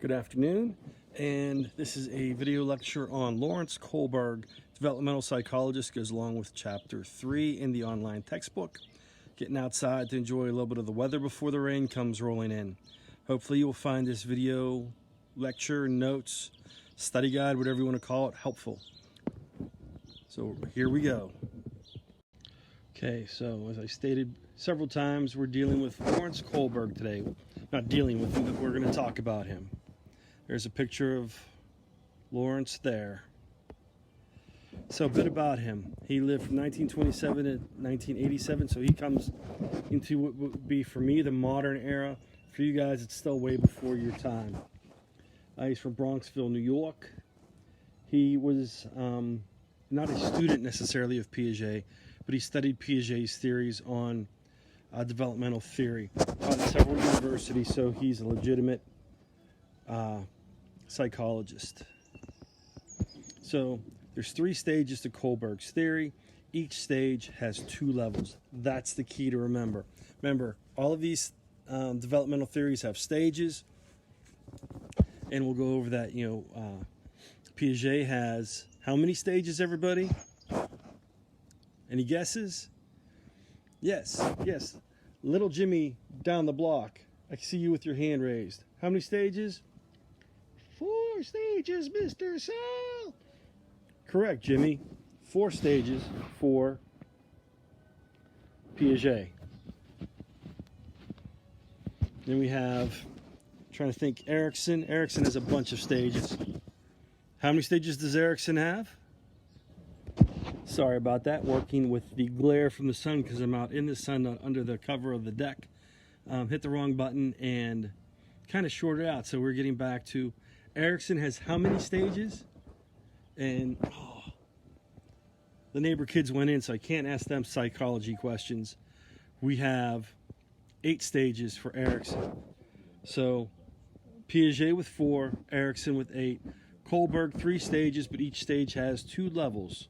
Good afternoon, and this is a video lecture on Lawrence Kohlberg, developmental psychologist, goes along with chapter 3 in the online textbook. Getting outside to enjoy a little bit of the weather before the rain comes rolling in. Hopefully you will find this video, lecture, notes, study guide, whatever you want to call it, helpful. So here we go. Okay, so as I stated several times, we're dealing with Lawrence Kohlberg today. Not dealing with him, but we're going to talk about him. There's a picture of Lawrence there. So a bit about him. He lived from 1927 to 1987, so he comes into what would be, for me, the modern era. For you guys, it's still way before your time. He's from Bronxville, New York. He was not a student necessarily of Piaget, but he studied Piaget's theories on developmental theory. Taught at several universities, so he's a legitimate psychologist. So there's 3 stages to Kohlberg's theory. Each stage has 2 levels. That's the key to remember. Remember, all of these developmental theories have stages, and we'll go over that. Piaget has how many stages, everybody? Any guesses? Yes. Little Jimmy down the block. I see you with your hand raised. How many stages? 4 stages, Mr. Sal. Correct, Jimmy. 4 stages for Piaget. Then we have, trying to think, Erikson. Erikson has a bunch of stages. How many stages does Erikson have? Sorry about that. Working with the glare from the sun because I'm out in the sun, not under the cover of the deck. Hit the wrong button and kind of shorted out. So we're getting back to Erikson has how many stages? And the neighbor kids went in, so I can't ask them psychology questions. We have 8 stages for Erikson. So Piaget with 4, Erikson with 8. Kohlberg 3 stages, but each stage has 2 levels.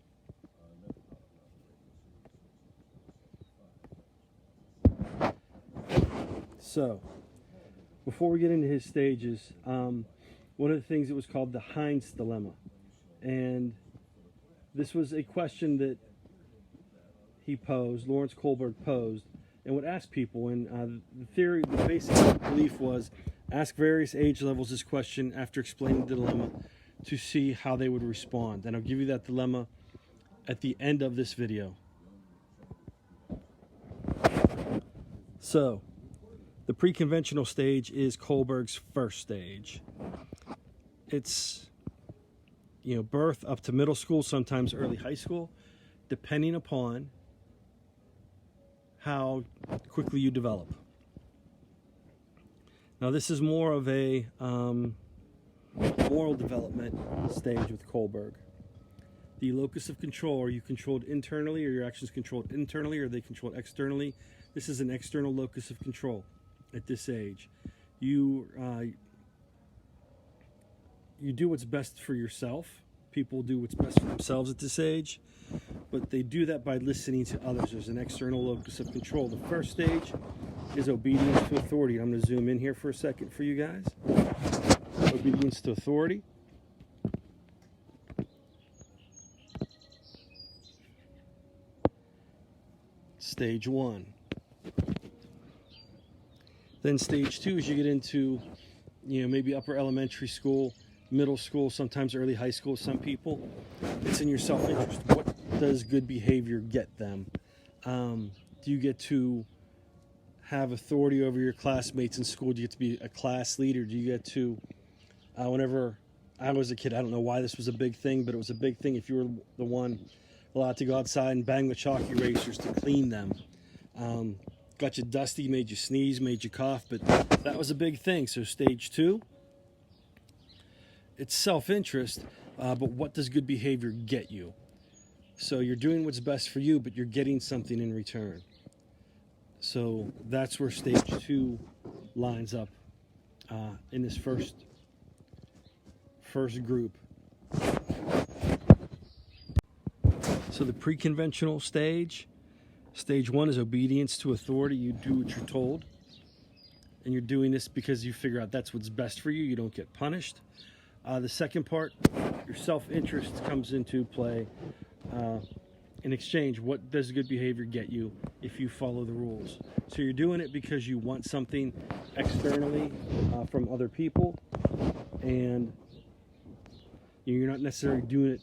So, before we get into his stages, one of the things that was called the Heinz dilemma. And this was a question that he posed, Lawrence Kohlberg posed, and would ask people. And the theory, the basic belief was, ask various age levels this question after explaining the dilemma to see how they would respond. And I'll give you that dilemma at the end of this video. So, the pre-conventional stage is Kohlberg's first stage. It's, birth up to middle school, sometimes early high school, depending upon how quickly you develop. Now, this is more of a moral development stage with Kohlberg. The locus of control, are you controlled internally, or your actions controlled internally, or are they controlled externally? This is an external locus of control at this age. You do what's best for yourself. People do what's best for themselves at this age, but they do that by listening to others. There's an external locus of control. The first stage is obedience to authority. I'm going to zoom in here for a second for you guys. Obedience to authority. Stage 1. Then stage 2 is you get into, maybe upper elementary school, middle school, sometimes early high school, some people. It's in your self-interest. What does good behavior get them? Do you get to have authority over your classmates in school? Do you get to be a class leader? Do you get to, whenever I was a kid, I don't know why this was a big thing, but it was a big thing if you were the one allowed to go outside and bang the chalk erasers to clean them. Got you dusty, made you sneeze, made you cough, but that was a big thing. So stage 2, it's self-interest, but what does good behavior get you? So you're doing what's best for you, but you're getting something in return. So that's where stage 2 lines up in this first group. So the pre-conventional stage, stage 1 is obedience to authority. You do what you're told. and you're doing this because you figure out that's what's best for you. You don't get punished. The second part, your self-interest comes into play. In exchange, what does good behavior get you if you follow the rules? So you're doing it because you want something externally from other people, and you're not necessarily doing it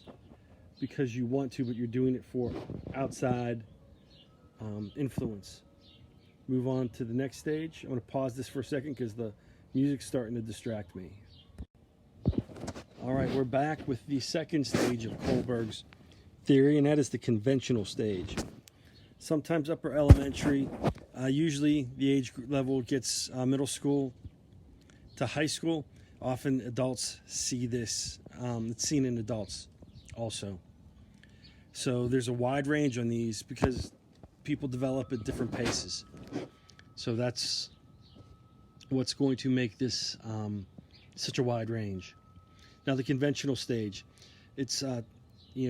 because you want to, but you're doing it for outside influence. Move on to the next stage. I'm going to pause this for a second because the music's starting to distract me. All right, we're back with the second stage of Kohlberg's theory, and that is the conventional stage. Sometimes upper elementary, usually the age level gets middle school to high school. Often adults see this. It's seen in adults also. So there's a wide range on these because people develop at different paces. So that's what's going to make this such a wide range. Now the conventional stage, it's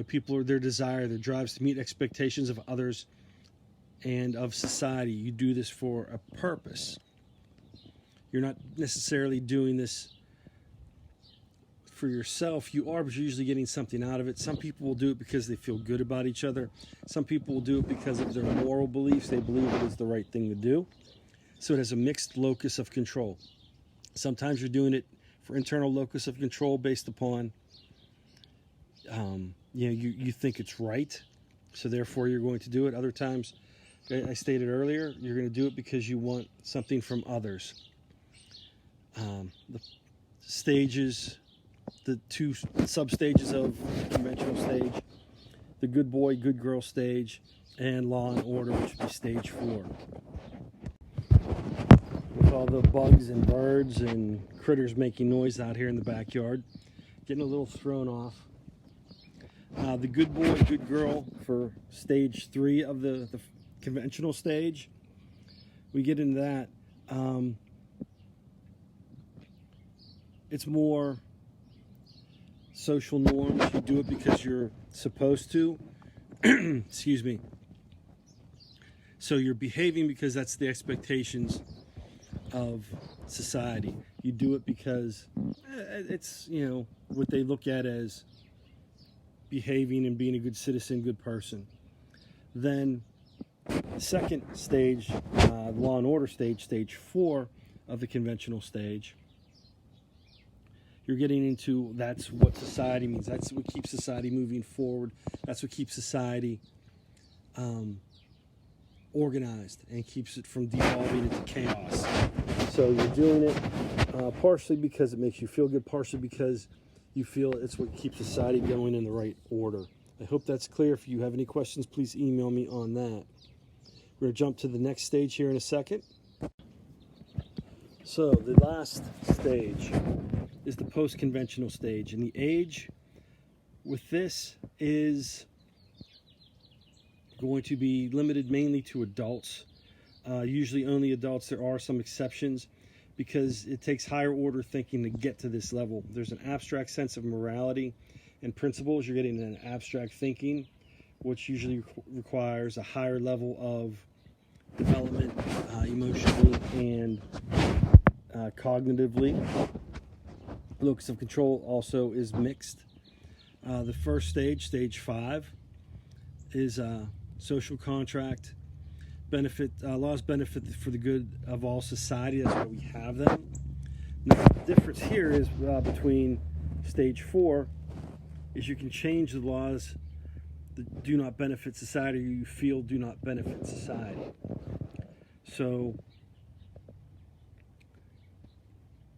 people, their desire, their drives to meet expectations of others and of society. You do this for a purpose. You're not necessarily doing this for yourself. You are, but you're usually getting something out of it. Some people will do it because they feel good about each other. Some people will do it because of their moral beliefs. They believe it is the right thing to do. So it has a mixed locus of control. Sometimes you're doing it for internal locus of control based upon you think it's right, so therefore you're going to do it. Other times, I stated earlier, you're going to do it because you want something from others. The stages, the two sub-stages of the conventional stage, the good boy, good girl stage, and law and order, which would be stage 4. With all the bugs and birds and critters making noise out here in the backyard, getting a little thrown off. The good boy, good girl for stage 3 of the conventional stage. We get into that. It's more social norms. You do it because you're supposed to. Excuse me. So you're behaving because that's the expectations of society. You do it because it's, what they look at as behaving and being a good citizen, good person. Then the second stage, the law and order stage, stage 4 of the conventional stage, you're getting into that's what society means. That's what keeps society moving forward. That's what keeps society organized and keeps it from devolving into chaos. So you're doing it partially because it makes you feel good, partially because you feel it's what keeps society going in the right order. I hope that's clear. If you have any questions, please email me on that. We're going to jump to the next stage here in a second. So the last stage is the post-conventional stage, and the age with this is going to be limited mainly to adults, usually only adults. There are some exceptions because it takes higher order thinking to get to this level. There's an abstract sense of morality and principles. You're getting an abstract thinking, which usually requires a higher level of development emotionally and cognitively. Locus of control also is mixed. The first stage, stage 5, is social contract, benefit, laws benefit for the good of all society. That's why we have them. Now, the difference here is between stage 4 is you can change the laws that do not benefit society, or you feel do not benefit society. So,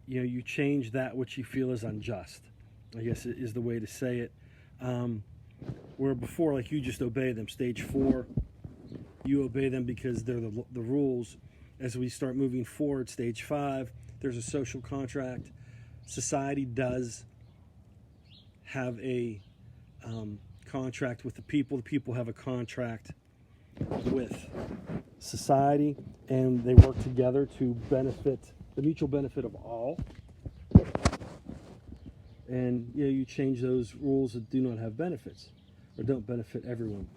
you change that which you feel is unjust, I guess is the way to say it. Where before, like, you just obey them. Stage 4, you obey them because they're the rules. As we start moving forward, stage 5, there's a social contract. Society does have a contract with the people. The people have a contract with society, and they work together to benefit the mutual benefit of all. And you change those rules that do not have benefits or don't benefit everyone.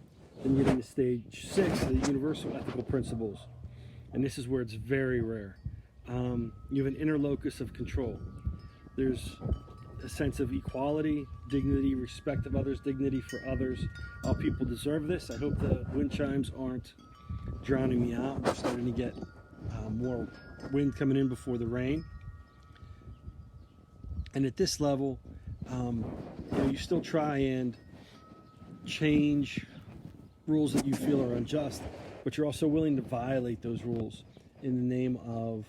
Then you get into stage 6, the universal ethical principles, and this is where it's very rare. you have an inner locus of control. There's a sense of equality, dignity, respect of others, dignity for others. All people deserve this. I hope the wind chimes aren't drowning me out. We're starting to get more wind coming in before the rain. And at this level, you still try and change rules that you feel are unjust, but you're also willing to violate those rules in the name of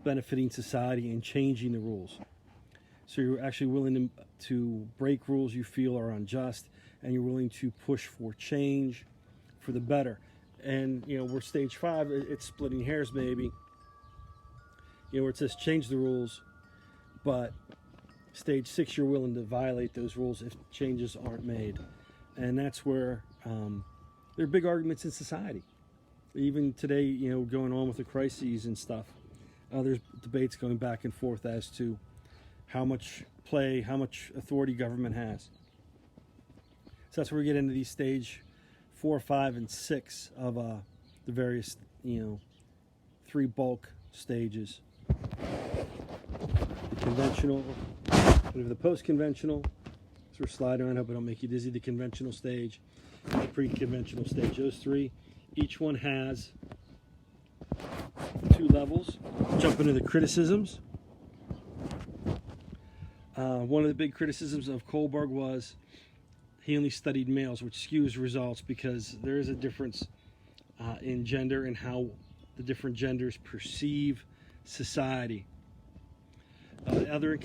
benefiting society and changing the rules. So you're actually willing to break rules you feel are unjust, and you're willing to push for change for the better. And we're stage 5, it's splitting hairs maybe, where it says change the rules, but stage 6 you're willing to violate those rules if changes aren't made. And that's where there are big arguments in society. Even today, going on with the crises and stuff, there's debates going back and forth as to how much play, how much authority government has. So that's where we get into these stage 4, 5, and 6 of the various, 3 bulk stages. The conventional, we have the post-conventional. So we're sliding around, hope I don't make you dizzy. The conventional stage and the pre-conventional stage. Those 3, each one has 2 levels. Jump into the criticisms. One of the big criticisms of Kohlberg was he only studied males, which skews results because there is a difference in gender and how the different genders perceive society. Other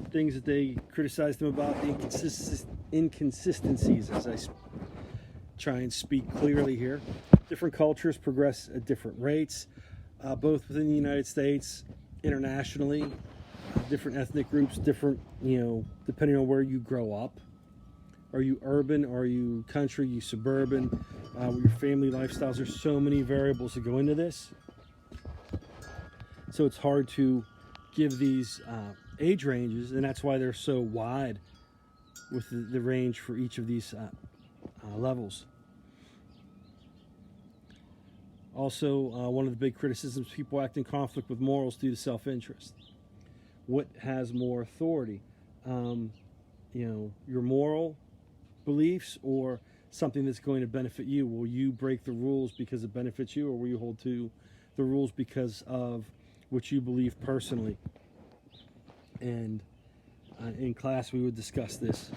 things that they criticized him about, the inconsistencies, as I try and speak clearly here. Different cultures progress at different rates, both within the United States, internationally. Different ethnic groups, different, depending on where you grow up. Are you urban? Are you country? Are you suburban? Your family lifestyles. There's so many variables that go into this. So it's hard to give these age ranges, and that's why they're so wide with the range for each of these levels. Also, one of the big criticisms, people act in conflict with morals due to self-interest. What has more authority? Your moral beliefs or something that's going to benefit you? Will you break the rules because it benefits you, or will you hold to the rules because of what you believe personally? And in class we would discuss this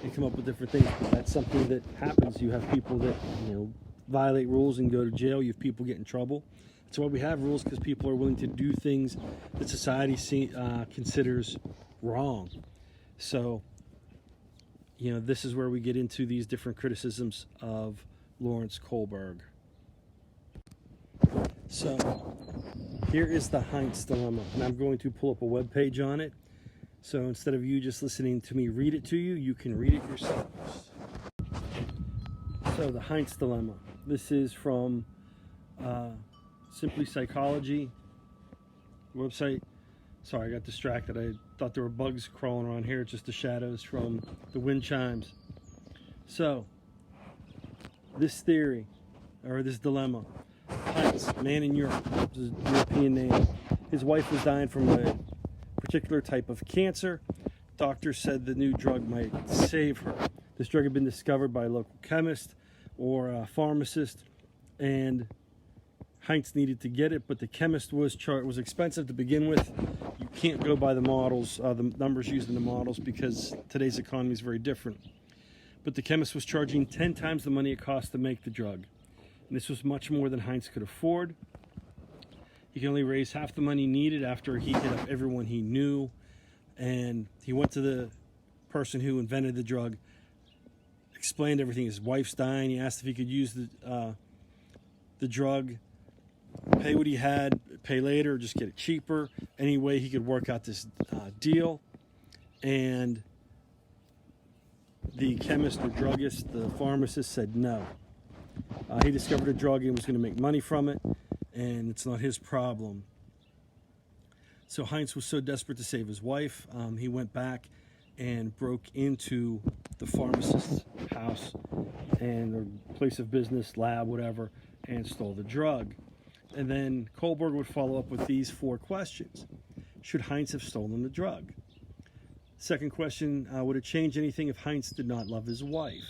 and come up with different things, but that's something that happens. You have people that violate rules and go to jail. You have people get in trouble. That's why we have rules, because people are willing to do things that society considers wrong. So, this is where we get into these different criticisms of Lawrence Kohlberg. So, here is the Heinz dilemma, and I'm going to pull up a web page on it. So instead of you just listening to me read it to you, you can read it yourselves. So the Heinz dilemma. This is from Simply Psychology website. Sorry, I got distracted. I thought there were bugs crawling around here. It's just the shadows from the wind chimes. So, this theory, or this dilemma. Heinz, man in Europe, this is a European name. His wife was dying from a particular type of cancer. Doctors said the new drug might save her. This drug had been discovered by a local chemist or a pharmacist, and Heinz needed to get it, but the chemist was expensive to begin with. You can't go by the models, the numbers used in the models, because today's economy is very different. But the chemist was charging 10 times the money it cost to make the drug. And this was much more than Heinz could afford. He could only raise half the money needed after he hit up everyone he knew. And he went to the person who invented the drug, explained everything. His wife's dying. He asked if he could use the drug, pay what he had, pay later, or just get it cheaper. Any way he could work out this deal. And the chemist or druggist, the pharmacist, said no. He discovered a drug and was going to make money from it, and it's not his problem. So Heinz was so desperate to save his wife, he went back and broke into the pharmacist's house and or place of business, lab, whatever, and stole the drug. And then Kohlberg would follow up with these 4 questions. Should Heinz have stolen the drug? Second question, would it change anything if Heinz did not love his wife?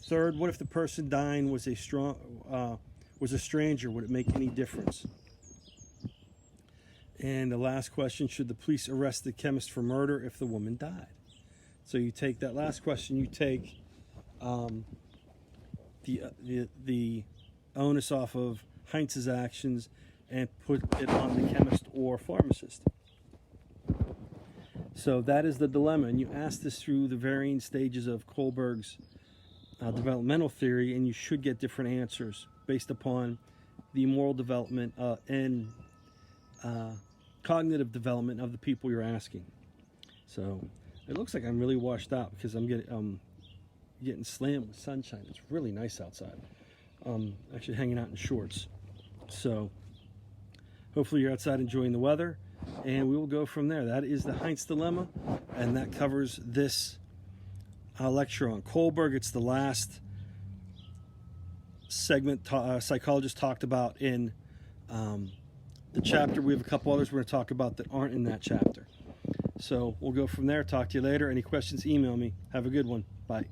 Third, what if the person dying was a stranger? Would it make any difference? And the last question, should the police arrest the chemist for murder if the woman died? So you take that last question, you take the onus off of Heinz's actions and put it on the chemist or pharmacist. So that is the dilemma, and you ask this through the varying stages of Kohlberg's developmental theory, and you should get different answers based upon the moral development and cognitive development of the people you're asking. So it looks like I'm really washed out because I'm getting slammed with sunshine. It's really nice outside. Actually hanging out in shorts. So hopefully you're outside enjoying the weather, and we will go from there. That is the Heinz dilemma, and that covers this lecture on Kohlberg. It's the last segment psychologists talked about in the chapter. We have a couple others we're going to talk about that aren't in that chapter. So we'll go from there. Talk to you later. Any questions, email me. Have a good one. Bye.